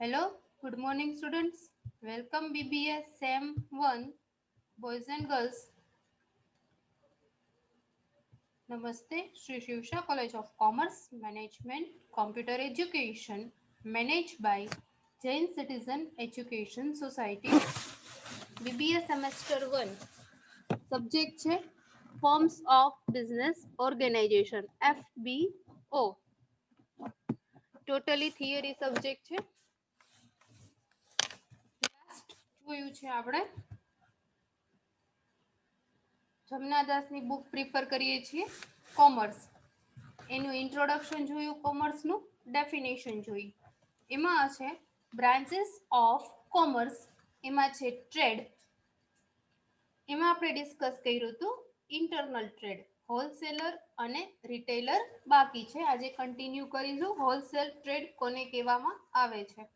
Hello, good morning students. Welcome BBS SEM 1 boys and girls. Namaste, Sri Shivsha College of Commerce Management Computer Education managed by Jain Citizen Education Society. BBS semester 1 subject છે Forms of Business Organization FBO. Totally theory subject છે. Last જોયું છે આપણે જમનાદાસની book prefer કરીએ છીએ commerce એનું introduction જોયું કોમર્સનું definition જોઈ એમાં છે બ્રાન્ચીસ ઓફ કોમર્સ એમાં છે ટ્રેડ એમાં આપણે ડિસ્કસ કર્યું હતું ઇન્ટરનલ ટ્રેડ હોલસેલર અને રિટેલર બાકી છે આજે કન્ટિન્યુ કરીશું હોલસેલ ટ્રેડ કોને કહેવામાં આવે છે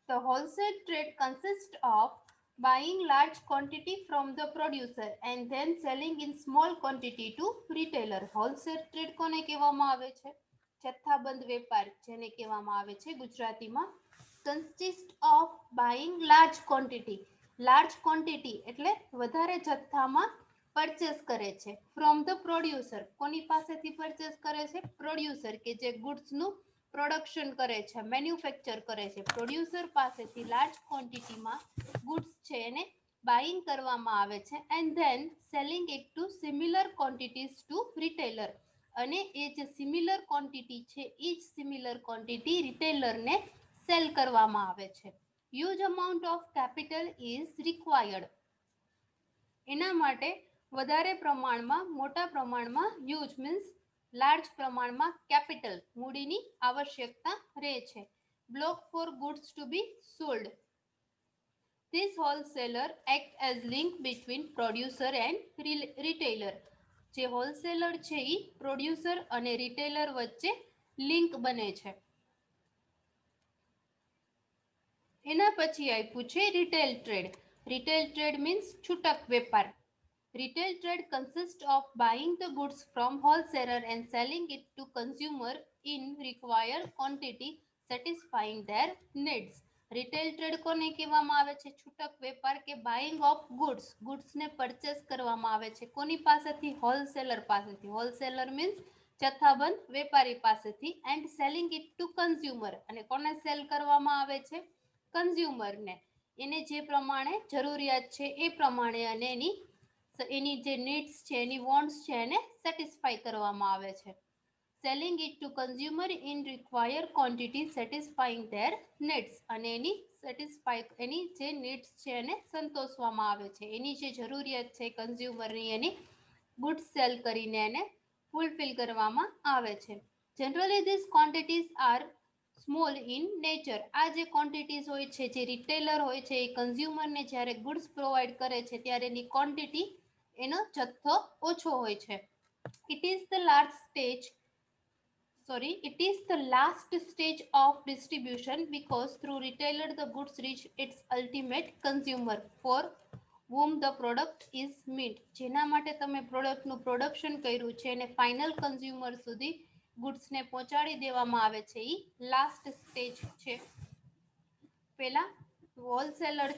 The wholesale trade consists of buying large quantity from the producer and then selling in small quantity to retailer. Wholesale trade કોને કહેવામાં આવે છે જથ્થાબંધ વેપાર જેને કહેવામાં આવે છે ગુજરાતીમાં consist of buying large quantity એટલે વધારે જથ્થામાં પરચેસ કરે છે from the producer કોની પાસેથી પરચેસ કરે છે પ્રોડ્યુસર કે જે ગુડ્સનું પ્રોડક્શન કરે છે મેન્યુફેક્ચર કરે છે પ્રોડ્યુસર પાસેથી લાર્જ ક્વોન્ટિટીમાં ગુડ્સ છે એને બાઇંગ કરવામાં આવે છે and then selling it to similar quantities to retailer અને એ જે સિમિલર ક્વોન્ટિટી છે એ જ સિમિલર ક્વોન્ટિટી રિટેલરને સેલ કરવામાં આવે છે huge amount of capital is required એના માટે વધારે પ્રમાણમાં મોટા પ્રમાણમાં હ્યુજ મીન્સ લાર્જ પ્રમાણમાં કેપિટલ મૂડીની આવશ્યકતા રહે છે block for goods to be sold this wholesaler act as link between producer and retailer જે હોલસેલર છે એ પ્રોડ્યુસર અને રિટેલર વચ્ચે લિંક બને છે એના પછી આપ્યું છે રિટેલ ટ્રેડ મીન્સ છૂટક વેપાર Retail trade consists of buying the goods from wholesaler and selling it to consumer in required quantity satisfying their needs. Retail trade કોને કહેવામાં આવે છે છૂટક વેપાર કે બાઇંગ ઓફ ગુડ્સ ને પરચેસ કરવામાં આવે છે કોની પાસેથી હોલસેલર મીન્સ જથ્થાબંધ વેપારી પાસેથી and selling it two consumer અને કોને સેલ કરવામાં આવે છે કન્ઝ્યુમરને એને જે પ્રમાણે જરૂરિયાત છે એ પ્રમાણે અને એની જે નીડ્સ છે એની વોન્ટ્સ છે એને સેટિસ્ફાઈ કરવામાં આવે છે selling it two consumer in require quantity satisfying there needs અને એની જે નીડ્સ છે એને સંતોષવામાં આવે છે એની જે જરૂરિયાત છે કન્ઝ્યુમરની એની ગુડ્સ સેલ કરીને એને ફૂલફિલ કરવામાં આવે છે generally this quantities are small in nature આ જે ક્વોન્ટિટીઝ હોય છે જે રિટેલર હોય છે એ કન્ઝ્યુમરને જ્યારે ગુડ્સ પ્રોવાઈડ કરે છે ત્યારે એની ક્વોન્ટિટી એનો જથ્થો ઓછો હોય છે it is the last stage of distribution because through retailer the goods reach its ultimate consumer for whom the product is meant જેના માટે તમે પ્રોડક્ટનું પ્રોડક્શન કર્યું છે અને ફાઇનલ કન્ઝ્યુમર સુધી ગુડ્સને પહોંચાડી દેવામાં આવે છે એ લાસ્ટ સ્ટેજ છે પેલા હોલસેલર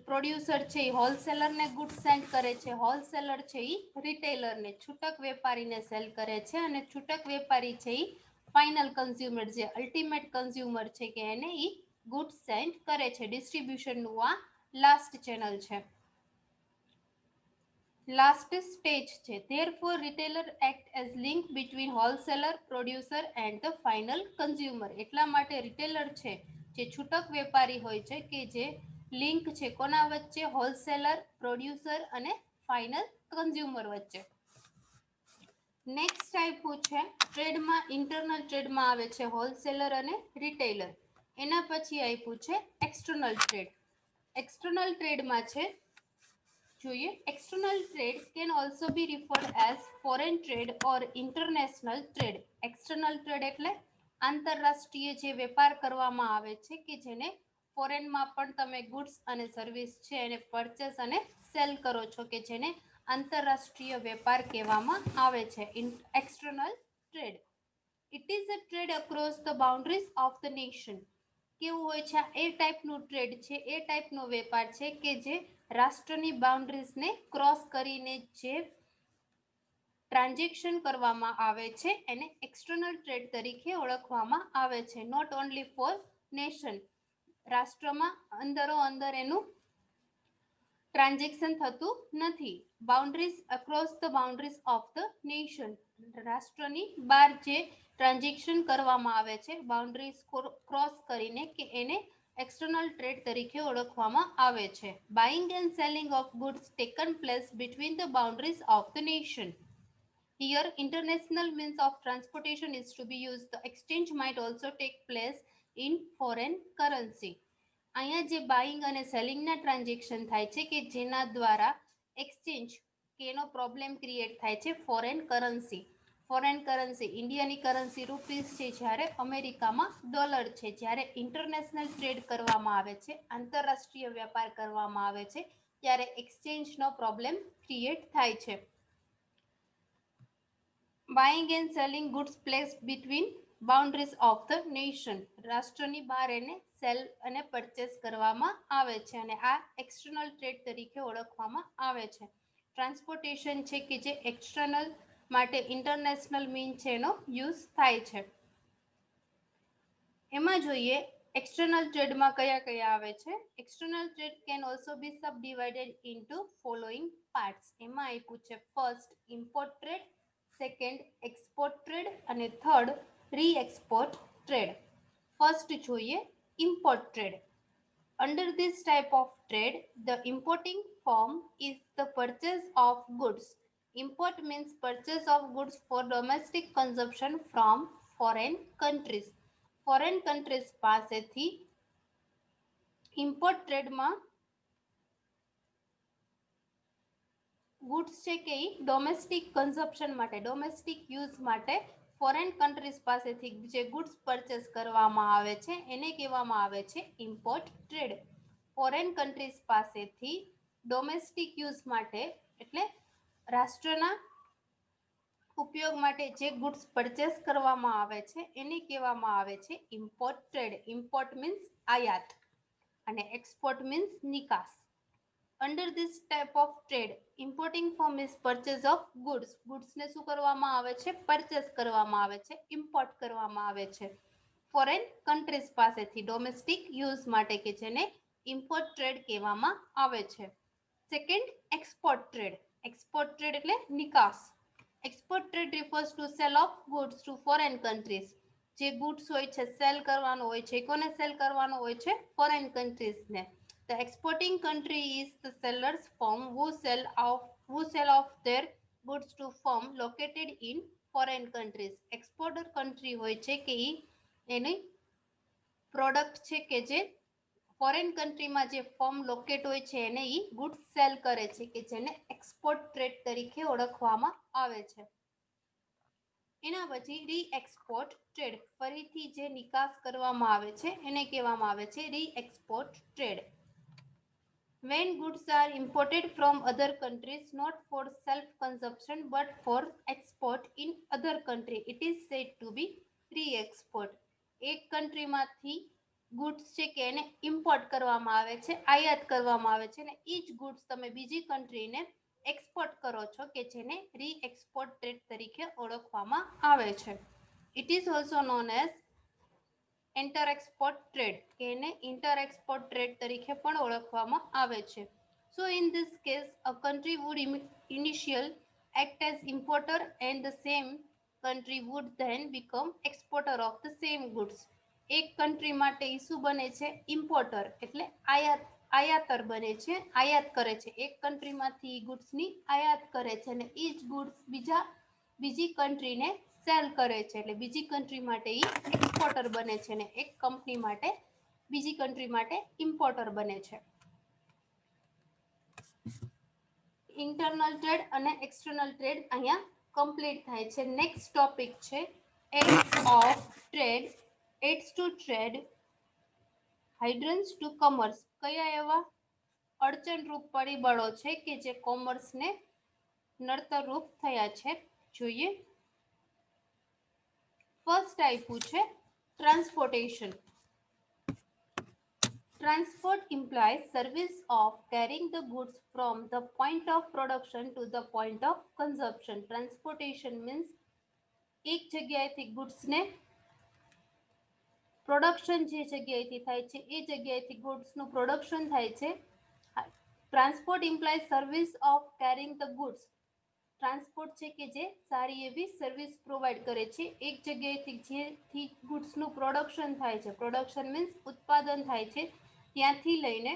પ્રોડ્યુસર છે એ હોલસેલરને ગુડ સેન્ડ કરે છે હોલસેલર છે એ રિટેલરને છૂટક વેપારીને સેલ કરે છે અને છૂટક વેપારી છે એ ફાઇનલ કન્ઝ્યુમર જે અલ્ટિમેટ કન્ઝ્યુમર છે કે એને એ ગુડ સેન્ડ કરે છે ડિસ્ટ્રીબ્યુશનનું આ લાસ્ટ ચેનલ છે લાસ્ટ સ્ટેજ છે therefore retailer act as link between wholesaler producer and the final consumer એટલા માટે રિટેલર છે જે છૂટક વેપારી હોય છે કે જે લિંક છે કોના વચ્ચે હોલસેલર પ્રોડ્યુસર અને ફાઇનલ કન્ઝ્યુમર વચ્ચે નેક્સ્ટ આપ્યું છે ટ્રેડમાં ઇન્ટરનલ ટ્રેડમાં આવે છે હોલસેલર અને રિટેલર એના પછી આપ્યું છે એક્સટર્નલ ટ્રેડમાં છે જોઈએ external trade can also be referred as foreign trade or international trade external trade એટલે આંતરરાષ્ટ્રીય જે વેપાર કરવામાં આવે છે કે જેને ફોરેનમાં પણ તમે ગુડ્સ અને સર્વિસ છે એને પરચેસ અને સેલ કરો છો કે જેને આંતરરાષ્ટ્રીય વેપાર કહેવામાં આવે છે external trade It is a trade across the boundaries of the nation કેવું હોય છે? એ ટાઈપનું ટ્રેડ છે, એ ટાઈપનો વેપાર છે કે જે રાષ્ટ્રની બાઉન્ડ્રીઝને ક્રોસ કરીને જે ટ્રાન્ઝેક્શન કરવામાં આવે છે એને એક્સટર્નલ ટ્રેડ તરીકે ઓળખવામાં આવે છે. નોટ ઓનલી ફોર નેશન, રાષ્ટ્રમાં અંદરો અંદર એનું ટ્રાન્ઝેક્શન થતું નથી. Boundaries across the boundaries of the nation, રાષ્ટ્રની બહાર જે ટ્રાન્ઝેક્શન કરવામાં આવે છે બાઉન્ડ્રીઝ ક્રોસ કરીને કે એને એક્સટર્નલ ટ્રેડ તરીકે ઓળખવામાં આવે છે. Buying and selling of goods taken place between the boundaries of the nation. Here, international means of transportation is to be used. The exchange might also take place in foreign currency. અહીંયા જે buying અને સેલિંગના transaction થાય છે કે જેના દ્વારા exchange કે એનો પ્રોબ્લેમ ક્રિએટ થાય છે ફોરેન કરન્સી. ફોરેન કરન્સી ઇન્ડિયાની કરન્સી રૂપીસ છે, જ્યારે અમેરિકામાં ડોલર છે. જ્યારે ઇન્ટરનેશનલ ટ્રેડ કરવામાં આવે છે, આંતરરાષ્ટ્રીય વેપાર કરવામાં આવે છે, ત્યારે એક્સચેન્જનો પ્રોબ્લેમ ક્રિએટ થાય છે. Buying and selling goods place between boundaries of the nation, રાષ્ટ્રની બહાર એને સેલ અને પરચેસ કરવામાં આવે છે અને આ એક્સટર્નલ ટ્રેડ તરીકે ઓળખવામાં આવે છે. ટ્રાન્સપોર્ટેશન છે કે જે એક્સટર્નલ માટે ઇન્ટરનેશનલ મીન છે એનો યુઝ થાય છે. એમાં જોઈએ એક્સટર્નલ ટ્રેડમાં કયા કયા આવે છે. External trade can also B sub divided into following parts. એમાં આપ્યું છે first import trade, second export trade અને થર્ડ રી એક્સપોર્ટ ટ્રેડ. ફર્સ્ટ જોઈએ import trade. Under this type of trade, the importing firm is the purchase of goods. Import means purchase of goods for domestic consumption from foreign countries. Foreign countries પાસેથી import ટ્રેડમાં goods છે કે એ domestic consumption માટે, domestic use માટે foreign countries પાસેથી જે goods purchase કરવામાં આવે છે એને કહેવામાં આવે છે ઇમ્પોર્ટ ટ્રેડ. ફોરેન કન્ટ્રીઝ પાસેથી ડોમેસ્ટિક યુઝ માટે એટલે રાષ્ટ્રના ઉપયોગ માટે જે ગુડ્સ પરચેસ કરવામાં આવે છે એને કહેવામાં આવે છે ઇમ્પોર્ટ ટ્રેડ. ઇમ્પોર્ટ મીન્સ આયાત અને એક્સપોર્ટ મીન્સ નિકાસ. Under this type of trade, importing firm is purchase of goods. Goods ને શું કરવામાં આવે છે? પરચેસ કરવામાં આવે છે, ઇમ્પોર્ટ કરવામાં આવે છે ફોરેન કન્ટ્રીઝ પાસેથી ડોમેસ્ટિક યુઝ માટે કે જેને ઇમ્પોર્ટ ટ્રેડ કહેવામાં આવે છે. Second export trade. Export trade એટલે નિકાસ. Export trade refers to sell of goods to foreign countries. જે ગુડ્સ હોય છે સેલ કરવાનો હોય છે, કોને સેલ કરવાનો હોય છે? Foreign કન્ટ્રીઝને. The exporting country is the seller's firm who sell off their goods to firm located in foreign countries. Exporter country હોય છે કે એની પ્રોડક્ટ છે કે જે ફોરેન કન્ટ્રીમાં જે ફર્મ લોકેટ હોય છે એને ગુડ્સ સેલ કરે છે કે જેને એક્સપોર્ટ ટ્રેડ તરીકે ઓળખવામાં આવે છે. એના પછી રી એક્સપોર્ટ ટ્રેડ, ફરીથી જે નિકાસ કરવામાં આવે છે એને કહેવામાં આવે છે રી export trade. When goods are imported from other countries not for self-consumption but for export in other country, it is said to be re-export. એક કન્ટ્રીમાંથી ગુડ્સ છે કે એને ઇમ્પોર્ટ કરવામાં આવે છે, આયાત કરવામાં આવે છે અને એ જ ગુડ્સ તમે બીજી કન્ટ્રીને એક્સપોર્ટ કરો છો કે જેને રી એક્સપોર્ટ ટ્રેડ તરીકે ઓળખવામાં આવે છે. It is also known as enter export trade કે એને ઇન્ટર એક્સપોર્ટ ટ્રેડ તરીકે પણ ઓળખવામાં આવે છે. So in this case a country would initial act as importer and the same country would then become exporter of the same goods. એક country માટે ઈ શું બને છે? ઇમ્પોર્ટર એટલે આયાતર બને છે, આયાત કરે છે. એક કન્ટ્રીમાંથી ગુડ્સની આયાત કરે છે અને ઈ જ ગુડ્સ બીજી કન્ટ્રીને સેલ કરે છે એટલે બીજી કન્ટ્રી માટે ઈ એક્સપોર્ટર બને છે અને એક કંપની માટે બીજી કન્ટ્રી માટે ઇમ્પોર્ટર બને છે. ઇન્ટરનલ ટ્રેડ અને એક્સટર્નલ ટ્રેડ અહીંયા કમ્પ્લીટ થાય છે. નેક્સ્ટ ટોપિક છે aids of trade. Aids to trade, hindrance to commerce. કયા એવા અડચણરૂપ પરિબળો છે કે જે કોમર્સને નડતરરૂપ થયા છે? જોઈએ. ફર્સ્ટ આપ્યું છે transportation. Transport implies service of carrying the goods from the point of production to the point of consumption. Transportation means એક જગ્યાએથી ગુડ્સને પ્રોડક્શન જે જગ્યાએથી થાય છે એ જગ્યાએથી ગુડ્સનું પ્રોડક્શન થાય છે. Transport imply service of carrying the goods. Transport છે કે જે સારી એવી સર્વિસ પ્રોવાઈડ કરે છે. એક જગ્યાએથી જેથી ગુડ્સનું પ્રોડક્શન થાય છે, પ્રોડક્શન મીન્સ ઉત્પાદન થાય છે, ત્યાંથી લઈને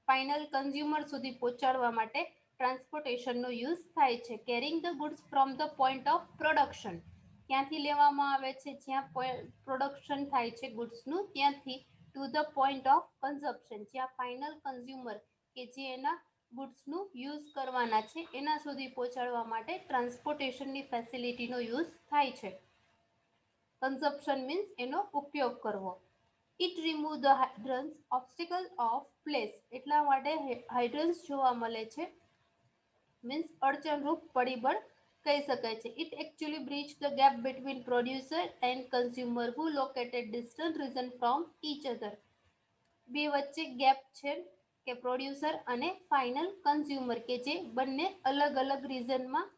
ફાઇનલ કન્ઝ્યુમર સુધી પહોંચાડવા માટે ટ્રાન્સપોર્ટેશનનો યુઝ થાય છે. Carrying the goods from the point of production, ત્યાંથી લેવામાં આવે છે જ્યાં પ્રોડક્શન થાય છે ગુડ્સનું, ત્યાંથી to the point of consumption, જ્યાં ફાઇનલ કન્ઝ્યુમર કે જે એના ગુડ્સનું યુઝ કરવાના છે એના સુધી પહોંચાડવા માટે ટ્રાન્સપોર્ટેશનની ફેસિલિટીનો યુઝ થાય છે. કન્ઝપ્શન મીન્સ એનો ઉપયોગ કરવો. It remove the hindrance obstacle of place, એટલા માટે હાઇડ્રન્સ જોવા મળે છે, મીન્સ અડચણરૂપ પરિબળ કહી શકાય છે. It actually bridge the gap between producer and consumer who located distant reason from each other. બે વચ્ચે ગેપ છે કે પ્રોડ્યુસર અને ફાઇનલ કન્ઝ્યુમર કે જે બંને અલગ અલગ રીઝનમાં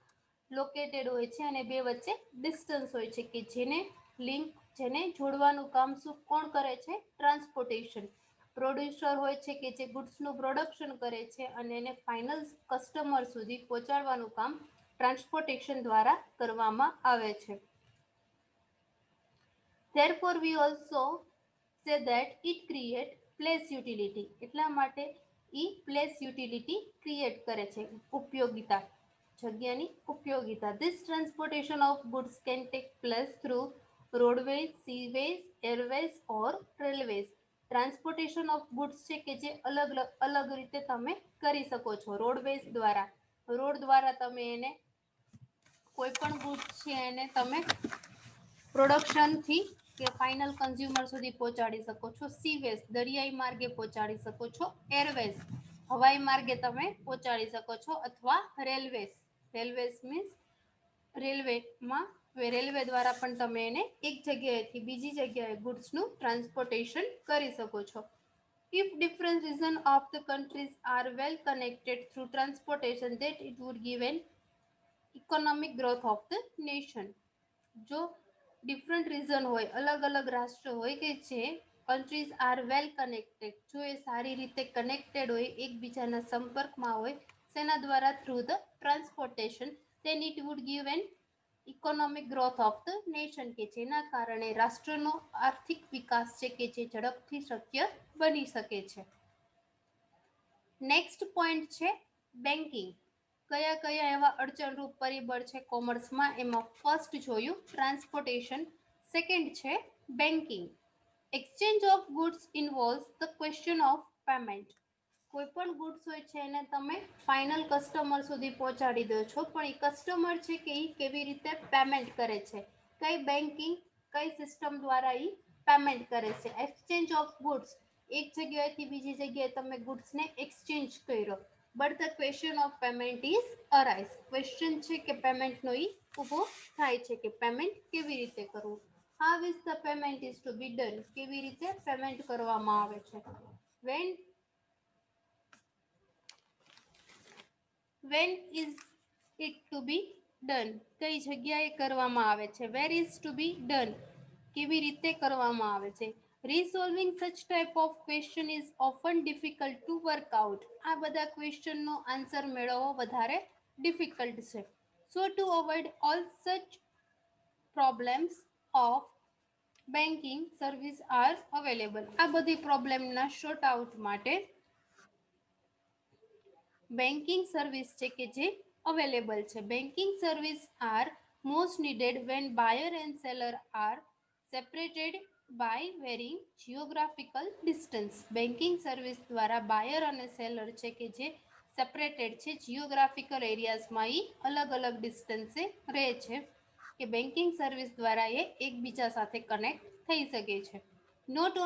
લોકેટેડ હોય છે અને બે વચ્ચે ડિસ્ટન્સ હોય છે કે જેને લિંક, જેને જોડવાનું કામ શું કોણ કરે છે? ટ્રાન્સપોર્ટેશન. પ્રોડ્યુસર હોય છે કે જે ગુડ્સનું પ્રોડક્શન કરે છે અને એને ફાઇનલ કસ્ટમર સુધી પહોંચાડવાનું કામ ટ્રાન્સપોર્ટેશન દ્વારા કરવામાં આવે છે. Therefore we also say that it create place utility, એટલા માટે ઈ પ્લેસ યુટિલિટી ક્રિએટ કરે છે, ઉપયોગિતા, જગ્યાની ઉપયોગિતા. This transportation of goods can take place through roadways, seaways, airways or railways. Transportation of goods છે કે જે અલગ અલગ રીતે તમે કરી શકો છો. રોડવેઝ દ્વારા, રોડ દ્વારા તમે એને કોઈ પણ ગુડ્સ છે એને તમે પ્રોડક્શનથી કે ફાઇનલ કન્ઝ્યુમર સુધી પહોંચાડી શકો છો. સીવેઝ, દરિયાઈ માર્ગે પહોંચાડી શકો છો. એરવેઝ, હવાઈ માર્ગે તમે પહોંચાડી શકો છો. અથવા રેલવેઝ, રેલવેઝ મીન્સ રેલવેમાં, રેલવે દ્વારા પણ તમે એને એક જગ્યાએથી બીજી જગ્યાએ ગુડ્સનું ટ્રાન્સપોર્ટેશન કરી શકો છો. If different regions of the countries are well connected through transportation, that it would give an economic growth of the nation. જો ડિફરન્ટ રીઝન હોય, અલગ અલગ રાષ્ટ્ર હોય કે જે કન્ટ્રીઝ આર વેલ કનેક્ટેડ, જો એ સારી રીતે કનેક્ટેડ હોય, એકબીજાના સંપર્કમાં હોય, તેના દ્વારા through the transportation, then it would give an economic growth of the nation, કે જેના કારણે રાષ્ટ્રનો આર્થિક વિકાસ છે કે જે ઝડપથી શક્ય બની શકે છે. નેક્સ્ટ પોઈન્ટ છે બેન્કિંગ. કયા કયા એવા અડચણરૂપ પરિબળ છે કોમર્સમાં, એમાં ફર્સ્ટ જોયું ટ્રાન્સપોર્ટેશન, સેકન્ડ છે banking. Exchange of goods ઇન્વોલ્વ્સ the question of payment. કોઈ પણ ગુડ્સ હોય છે એને તમે ફાઇનલ કસ્ટમર સુધી પહોંચાડી દો છો, પણ એ કસ્ટમર છે કે એ કેવી રીતે પેમેન્ટ કરે છે, કઈ બેન્કિંગ, કઈ સિસ્ટમ દ્વારા એ પેમેન્ટ કરે છે. એક્સચેન્જ ઓફ ગુડ્સ, એક જગ્યાએથી બીજી જગ્યાએ તમે ગુડ્સને એક્સચેન્જ કર્યો, but the question of payment is arise. Question છે કે પેમેન્ટનો ઈ ઊભો થાય છે કે પેમેન્ટ કેવી રીતે કરવું. How is the payment is to be done, કેવી રીતે પેમેન્ટ કરવામાં આવે છે. when is it to be done, કઈ જગ્યાએ કરવામાં આવે છે. where is to be done, કેવી રીતે કરવામાં આવે છે. resolving such type of question is often difficult to work out. આ બધા ક્વેશ્ચનનો આન્સર મેળવવો વધારે ડિફિકલ્ટ છે. so to avoid all such problems of banking service are available. આ બધી પ્રોબ્લેમના શોર્ટ આઉટ માટે બેન્કિંગ સર્વિસ છે કે જે અવેલેબલ છે. Banking service are most needed when buyer and seller are separated by varying geographical distance. Banking service દ્વારા buyer અને સેલર છે કે જે સેપરેટેડ છે, જિયોગ્રાફિકલ એરિયાઝમાં એ અલગ અલગ ડિસ્ટન્સે રહે છે, કે બેન્કિંગ સર્વિસ દ્વારા એ એકબીજા સાથે કનેક્ટ થઈ શકે છે. નોટ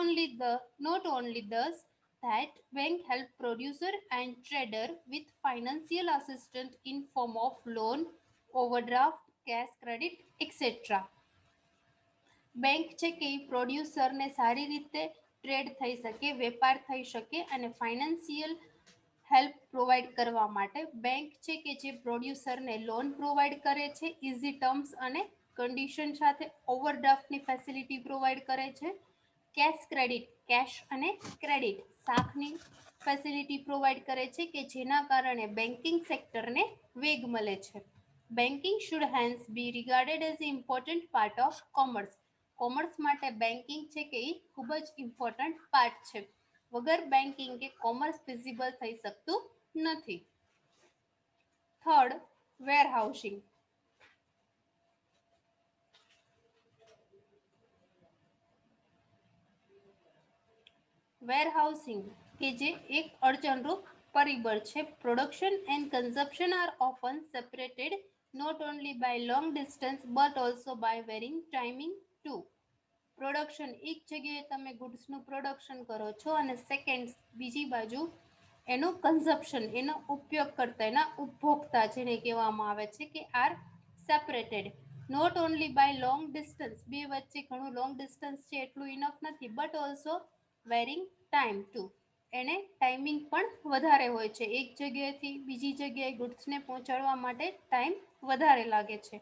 ઓનલી દસ that bank help producer and trader with financial assistance in form of loan, overdraft, cash credit, etc. Bank છે કે પ્રોડ્યુસરને સારી રીતે ટ્રેડ થઈ શકે, વેપાર થઈ શકે અને ફાઇનાન્સિયલ હેલ્પ પ્રોવાઈડ કરવા માટે બેંક છે કે જે પ્રોડ્યુસરને લોન પ્રોવાઈડ કરે છે ઇઝી ટર્મ્સ અને કન્ડિશન સાથે, ઓવરડ્રાફ્ટની ફેસિલિટી પ્રોવાઈડ કરે છે, કેશ ક્રેડિટ કેશ અને ક્રેડિટ સાખની ફેસિલિટી પ્રોવાઈડ કરે છે કે જેના કારણે બેન્કિંગ સેક્ટરને વેગ મળે છે. Banking should hence be regarded as important part of commerce. Commerce માટે બેન્કિંગ છે કે એ ખૂબ જ ઇમ્પોર્ટન્ટ પાર્ટ છે. વગર બેન્કિંગ કે કોમર્સ ફિઝિબલ થઈ શકતું નથી. Third, warehousing. વેરહાઉસિંગ કે જે એક અડચણરૂપ પરિબળ છે. Production and consumption are often separated not only by long distance but also by varying timing too. Production એક જગ્યાએ તમે ગુડ્સનું પ્રોડક્શન કરો છો અને સેકન્ડ બીજી બાજુ એનું કન્ઝપ્શન એનો ઉપયોગ કરતા એના ઉપભોક્તા જેને કહેવામાં આવે છે કે are separated not only by long distance, બે વચ્ચે ઘણું લોંગ ડિસ્ટન્સ છે એટલું ઇનફ નથી, but also varying time too, એને ટાઈમિંગ પણ વધારે હોય છે. એક જગ્યાએથી બીજી જગ્યાએ ગુડ્સને પહોંચાડવા માટે ટાઈમ વધારે લાગે છે.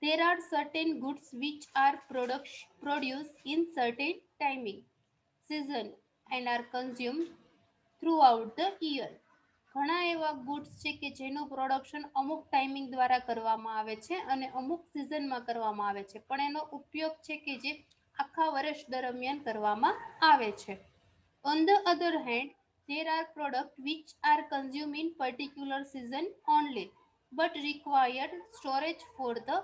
There are certain goods which are produced in certain timing, season and are consumed throughout the year. ઘણા એવા ગુડ્સ છે કે જેનું પ્રોડક્શન અમુક ટાઈમિંગ દ્વારા કરવામાં આવે છે અને અમુક સિઝનમાં કરવામાં આવે છે, પણ એનો ઉપયોગ છે કે જે આખા વર્ષ દરમિયાન કરવામાં આવે છે. On the other hand, there are products which are consumed in particular season only but require storage for the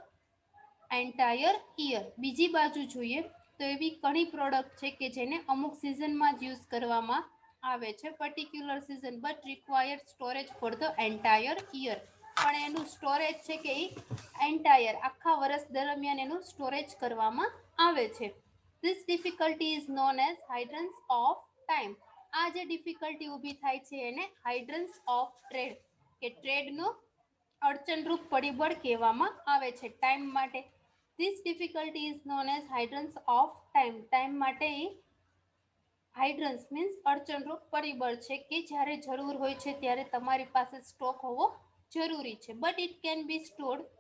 entire year. બીજી બાજુ જોઈએ તો એવી ઘણી પ્રોડક્ટ છે કે જેને અમુક સિઝનમાં જ યુઝ કરવામાં આવે છે, particular season, but require storage for the entire year, પણ એનું સ્ટોરેજ છે કે એ એન્ટાયર આખા વર્ષ દરમિયાન એનું સ્ટોરેજ કરવામાં આવે છે. This difficulty is known as hindrance of time. આ જે ડિફિકલ્ટી ઊભી થાય છે એને હાઇડ્રન્સ ઓફ ટ્રેડ કે ટ્રેડનો અડચણરૂપ પરિબળ કહેવામાં આવે છે ટાઈમ માટે. This difficulty is known as hindrance of time. Time માટે એ હાઇડ્રન્સ મીન્સ અડચણરૂપ પરિબળ છે કે જ્યારે જરૂર હોય છે ત્યારે તમારી પાસે સ્ટોક હોવો જરૂરી છે. But it can be stored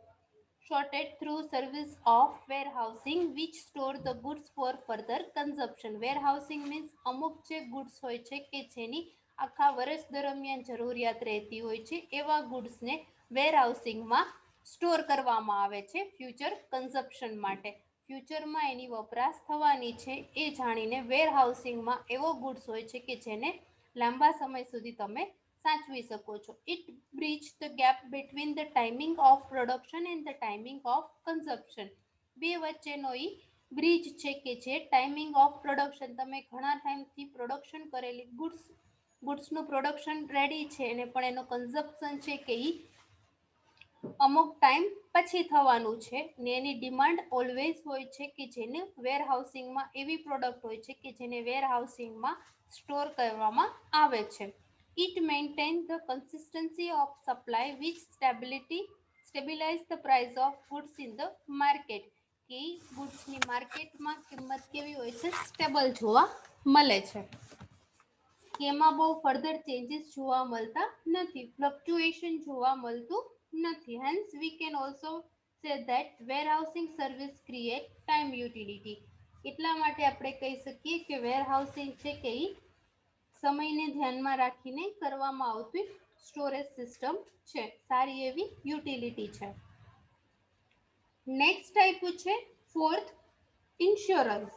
sorted through service of warehousing which store the goods for further consumption. Warehousing means અમુક જે ગુડ્સ હોય છે કે જેની આખા વર્ષ દરમિયાન જરૂરિયાત રહેતી હોય છે એવા ગુડ્સને વેરહાઉસિંગમાં સ્ટોર કરવામાં આવે છે ફ્યુચર કન્ઝપ્શન માટે. ફ્યુચરમાં એની વપરાશ થવાની છે એ જાણીને વેરહાઉસિંગમાં એવો ગુડ્સ હોય છે કે જેને લાંબા સમય સુધી તમે સાચવી શકો છો. It bridge the gap between the timing of production and the timing of consumption. બે વચ્ચેનો એ બ્રિજ છે કે જે ટાઈમિંગ ઓફ પ્રોડક્શન, તમે ઘણા ટાઈમથી પ્રોડક્શન કરેલી ગુડ્સનું પ્રોડક્શન રેડી છે અને પણ એનો કન્ઝપ્શન છે કે એ અમુક ટાઈમ પછી થવાનું છે ને એની ડિમાન્ડ ઓલવેઝ હોય છે કે જેને વેરહાઉસિંગમાં એવી પ્રોડક્ટ હોય છે કે જેને વેરહાઉસિંગમાં સ્ટોર કરવામાં આવે છે. It maintains the consistency of supply which stabilize the price of goods in the market. કે ગુડ્સની માર્કેટમાં કિંમત કેવી હોય છે? સ્ટેબલ જોવા મળે છે, કે એમાં બહુ ફર્ધર ચેન્જીસ જોવા મળતા નથી, ફ્લક્ચ્યુએશન જોવા મળતું નથી. Hence we can also say that warehousing service create time utility. એટલા માટે આપણે કહી શકીએ કે વેરહાઉસિંગ છે કે એ સમયને ધ્યાનમાં રાખીને કરવામાં આવતી સ્ટોરેજ સિસ્ટમ છે, સારી એવી યુટિલિટી છે. નેક્સ્ટ આપ્યું છે fourth, insurance.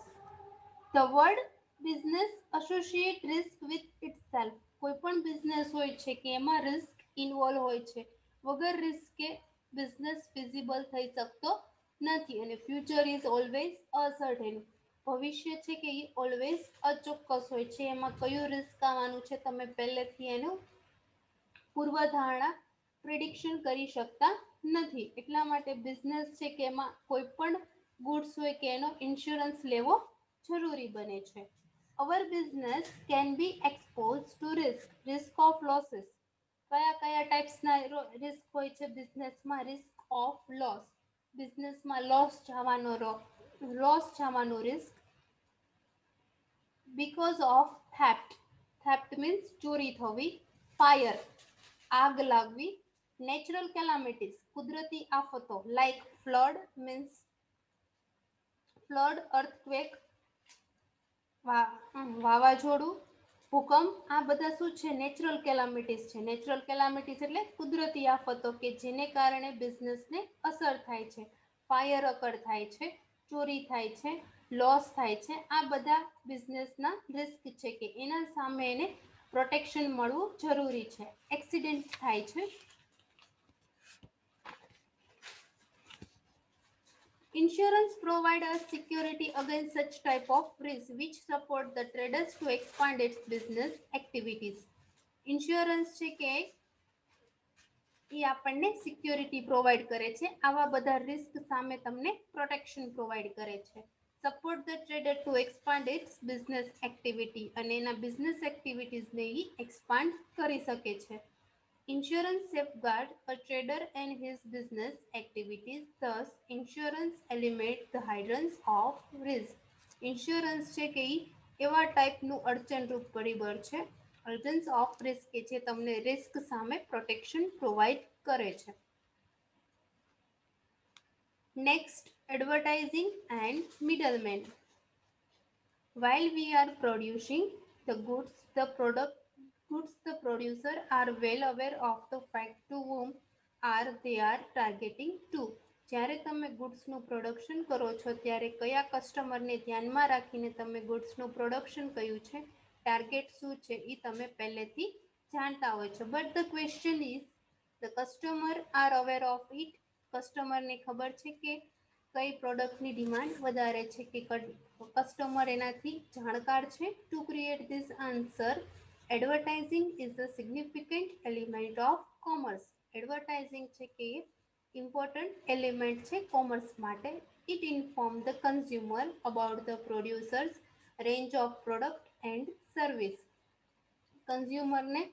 The word business associate risk with itself. કોઈ પણ બિઝનેસ હોય છે કે એમાં રિસ્ક ઇન્વોલ્વ હોય છે, વગર રિસ્કે બિઝનેસ ફિઝિબલ થઈ શકતો નથી અને ફ્યુચર ઇઝ ઓલવેઝ અસર્ટેન. ભવિષ્ય છે કે એ ઓલવેઝ અચોક્કસ હોય છે, એમાં કયું રિસ્ક આવવાનું છે તમે પહેલેથી એનું પૂર્વધારણા પ્રિડિક્શન કરી શકતા નથી. એટલા માટે બિઝનેસ છે કે એમાં કોઈ પણ ગુડ્સ હોય કે એનો ઇન્સ્યોરન્સ લેવો જરૂરી બને છે. Our business can be expose to risk of losses. કયા કયા ટાઈપ્સના રિસ્ક હોય છે બિઝનેસમાં? રિસ્ક ઓફ લોસ, બિઝનેસમાં લોસ જવાનો risk, because of theft. Theft means ચોરી થવી. Fire, આગ લાગવી. Natural calamities, કુદરતી આફતો like flood means flood, earthquake, વાવાઝોડું, ભૂકંપ. આ બધા શું છે? નેચરલ કેલામિટીઝ છે. નેચરલ કેલામિટીઝ એટલે કુદરતી આફતો કે જેને કારણે બિઝનેસને અસર થાય છે. ફાયર અકર થાય છે, ચોરી થાય છે, લોસ થાય છે. આ બધા બિઝનેસના રિસ્ક છે કે એના સામે એને પ્રોટેક્શન મળવું જરૂરી છે. એક્સિડન્ટ થાય છે. Insurance provide us security against such type of risk which support the traders to expand its business activities. Insurance છે કે એ આપણને સિક્યોરિટી પ્રોવાઈડ કરે છે. આવા બધા રિસ્ક સામે તમને પ્રોટેક્શન પ્રોવાઈડ કરે છે. Support the trader to expand its business activity, અને એના બિઝનેસ એક્ટિવિટીઝને એ એક્સપાન્ડ કરી શકે છે. Insurance safeguard a trader and his business activities. Thus, insurance eliminates the hindrance of risk. Insurance છે કે એવા ટાઈપનું અડચણરૂપ પરિબળ છે, અર્જન્સ ઓફ રિસ્ક, કે જે તમને રિસ્ક સામે પ્રોટેક્શન પ્રોવાઈડ કરે છે. Next, advertising and middleman. While we are producing the goods, the producer are well aware of the fact to whom are they are targeting to. જ્યારે તમે ગુડ્સનું પ્રોડક્શન કરો છો ત્યારે કયા કસ્ટમરને ધ્યાનમાં રાખીને તમે ગુડ્સનું પ્રોડક્શન કર્યું છે, ટાર્ગેટ શું છે, એ તમે પહેલેથી જાણતા હોય છો. But the question is the customer are aware of it. કસ્ટમરને ખબર છે કે કઈ પ્રોડક્ટની ડિમાન્ડ વધારે છે, કે કસ્ટમર એનાથી જાણકાર છે. To create this answer, advertising is a significant element of commerce. Advertising છે કે ઇમ્પોર્ટન્ટ એલિમેન્ટ છે કોમર્સ માટે. It inform the consumer about the producers range of product and service. કન્ઝ્યુમરને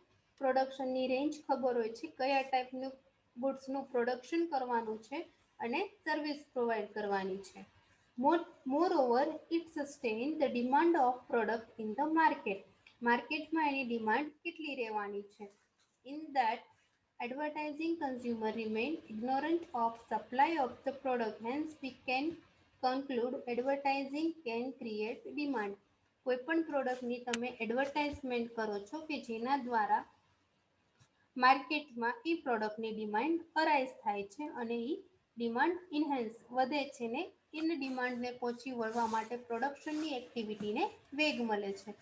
પ્રોડક્શનની રેન્જ ખબર હોય છે, કયા ટાઈપનું ગુડ્સનું પ્રોડક્શન કરવાનું છે અને સર્વિસ પ્રોવાઈડ કરવાની છે. Moreover, it sustains the demand of product in the market. માર્કેટમાં એની ડિમાન્ડ કેટલી રહેવાની છે. In that advertising, consumer remain ignorant of supply of the product. Hence, we can conclude advertising can create demand. કોઈપણ પ્રોડક્ટની તમે advertisement કરો છો કે જેના દ્વારા માર્કેટમાં એ પ્રોડક્ટની ડિમાન્ડ અરાઇઝ થાય છે અને એ ડિમાન્ડ ઇન્હેન્સ વધે છે ને એને ડિમાન્ડને પહોંચી વળવા માટે પ્રોડક્શનની એક્ટિવિટીને વેગ મળે છે.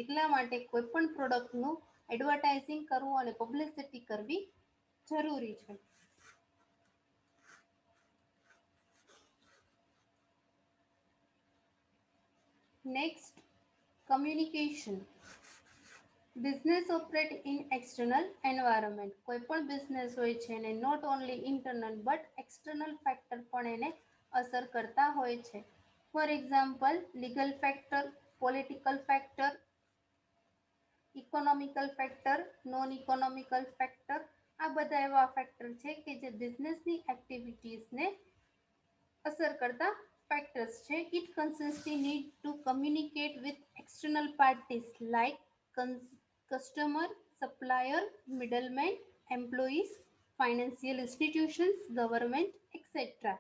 એટલા માટે કોઈપણ પ્રોડક્ટનું એડવર્ટાઇઝિંગ કરવું અને પબ્લિસિટી કરવી જરૂરી છે. Next, communication. Business operate in external environment. કોઈ પણ બિઝનેસ હોય છે એને not only internal but external factor પણ એને અસર કરતા હોય છે. For example, legal factor, political factor, economical factor, non economical factor. આ બધા એવા ફેક્ટર છે કે જે બિઝનેસની એક્ટિવિટીઝને અસર કરતા ફેક્ટર્સ છે. It consistently need to communicate with external parties like customer, supplier, middleman, employees, financial institutions, government, etcetera.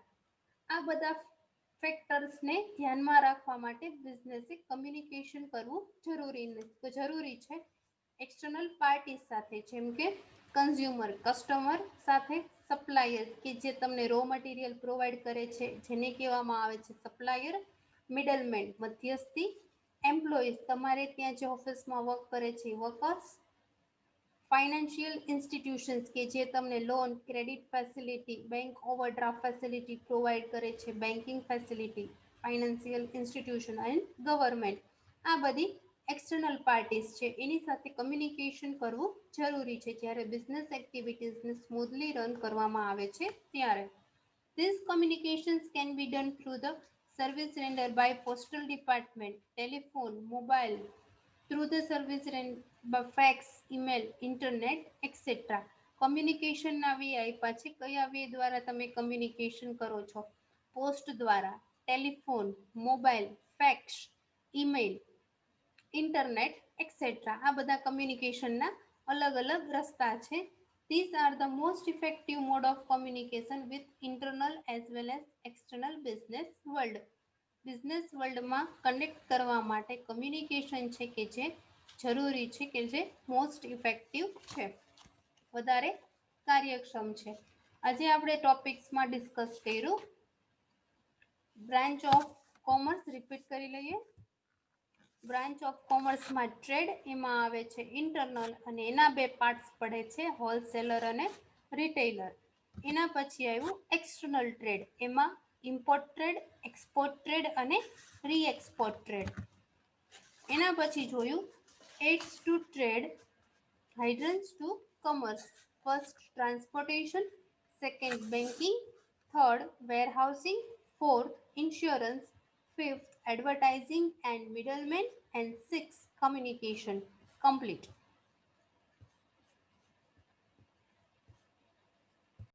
આ બધા ફેક્ટર્સને ધ્યાનમાં રાખવા માટે બિઝનેસે કમ્યુનિકેશન કરવું જરૂરી છે એક્સટર્નલ પાર્ટીઝ સાથે, જેમ કે કન્ઝ્યુમર, કસ્ટમર સાથે, સપ્લાયર કે જે તમને રો મટીરિયલ પ્રોવાઈડ કરે છે જેને કહેવામાં આવે છે સપ્લાયર, મિડલમેન મધ્યસ્થી, એમ્પ્લોઈઝ તમારે ત્યાં જે ઓફિસમાં વર્ક કરે છે વર્કર્સ, ફાઇનાન્શિયલ ઇન્સ્ટિટ્યુશન્સ કે જે તમને loan, credit facility, bank overdraft facility provide કરે છે, banking facility, financial institution and government. આ બધી એક્સટર્નલ પાર્ટીઝ છે, એની સાથે કમ્યુનિકેશન કરવું જરૂરી છે જ્યારે બિઝનેસ એક્ટિવિટીઝને સ્મૂથલી રન કરવામાં આવે છે ત્યારે. These communications can be done through the service rendered by postal department, telephone, mobile, through the service rendered by fax, email, internet, etc. કમ્યુનિકેશનના વે આપ્યા છે. કયા વે દ્વારા તમે કમ્યુનિકેશન કરો છો? પોસ્ટ દ્વારા, telephone, mobile, fax, email. Internet et cetera. આ બધા કમ્યુનિકેશનના અલગ અલગ રસ્તા છે. These are the most effective mode of communication with internal as well as external business world. Business વર્લ્ડમાં કનેક્ટ કરવા માટે કમ્યુનિકેશન છે કે જે જરૂરી છે, કે જે મોસ્ટ ઇફેક્ટિવ છે, વધારે કાર્યક્ષમ છે. આજે આપણે ટોપિક્સમાં ડિસ્કસ કર્યું. બ્રાન્ચ ઓફ કોમર્સ રિપીટ કરી લઈએ. બ્રાન્ચ ઓફ કોમર્સમાં ટ્રેડ, એમાં આવે છે ઇન્ટરનલ, અને એના બે પાર્ટ્સ પડે છે, હોલસેલર અને રિટેલર. એના પછી આવ્યું એક્સટર્નલ ટ્રેડ, એમાં ઇમ્પોર્ટ ટ્રેડ, એક્સપોર્ટ ટ્રેડ અને રીએક્સપોર્ટ ટ્રેડ. એના પછી જોયું aids to trade, hindrance to commerce. First transportation, second banking, third warehousing, fourth insurance, fifth advertising and middlemen, and sixth communication. Complete.